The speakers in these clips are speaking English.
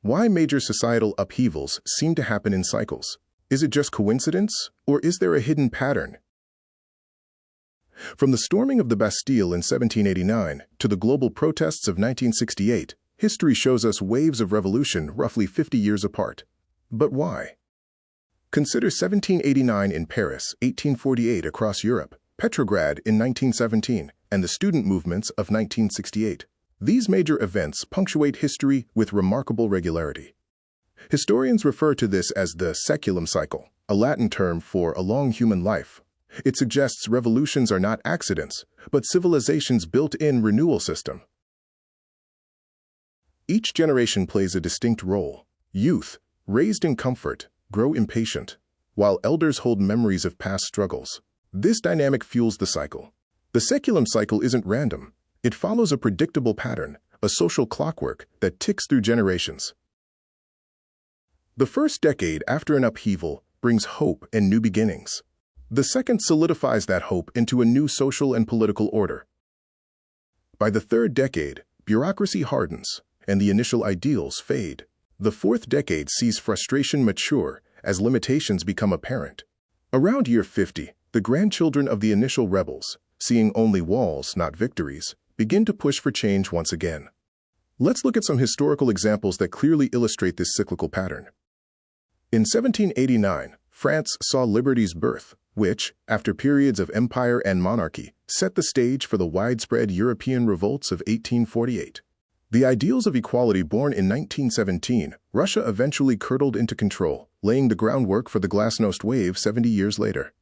Why major societal upheavals seem to happen in cycles? Is it just coincidence, or is there a hidden pattern? From the storming of the Bastille in 1789 to the global protests of 1968, history shows us waves of revolution roughly 50 years apart. But why? Consider 1789 in Paris, 1848 across Europe, Petrograd in 1917, and the student movements of 1968. These major events punctuate history with remarkable regularity. Historians refer to this as the Saeculum cycle, a Latin term for a long human life. It suggests revolutions are not accidents, but civilization's built-in renewal system. Each generation plays a distinct role. Youth, raised in comfort, grow impatient, while elders hold memories of past struggles. This dynamic fuels the cycle. The Saeculum cycle isn't random. It follows a predictable pattern, a social clockwork that ticks through generations. The first decade after an upheaval brings hope and new beginnings. The second solidifies that hope into a new social and political order. By the third decade, bureaucracy hardens, and the initial ideals fade. The fourth decade sees frustration mature as limitations become apparent. Around year 50, the grandchildren of the initial rebels, seeing only walls, not victories, begin to push for change once again. Let's look at some historical examples that clearly illustrate this cyclical pattern. In 1789, France saw liberty's birth, which, after periods of empire and monarchy, set the stage for the widespread European revolts of 1848. The ideals of equality born in 1917, Russia eventually curdled into control, laying the groundwork for the Glasnost wave 70 years later.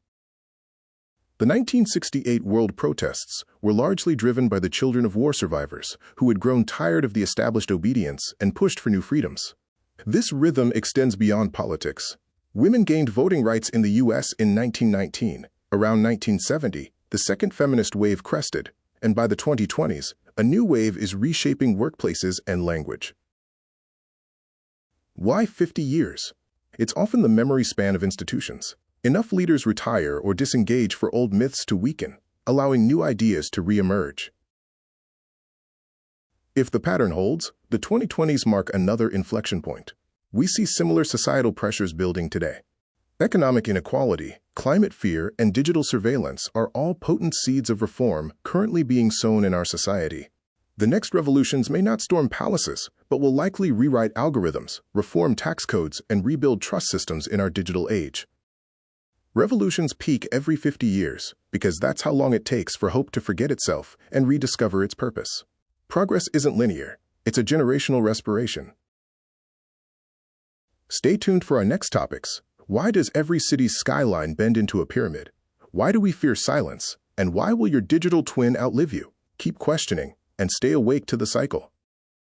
The 1968 world protests were largely driven by the children of war survivors who had grown tired of the established obedience and pushed for new freedoms. This rhythm extends beyond politics. Women gained voting rights in the U.S. in 1919. Around 1970, the second feminist wave crested, and by the 2020s, a new wave is reshaping workplaces and language. Why 50 years? It's often the memory span of institutions. Enough leaders retire or disengage for old myths to weaken, allowing new ideas to re-emerge. If the pattern holds, the 2020s mark another inflection point. We see similar societal pressures building today. Economic inequality, climate fear, and digital surveillance are all potent seeds of reform currently being sown in our society. The next revolutions may not storm palaces, but will likely rewrite algorithms, reform tax codes, and rebuild trust systems in our digital age. Revolutions peak every 50 years because that's how long it takes for hope to forget itself and rediscover its purpose. Progress isn't linear. It's a generational respiration. Stay tuned for our next topics. Why does every city's skyline bend into a pyramid? Why do we fear silence? And why will your digital twin outlive you? Keep questioning and stay awake to the cycle.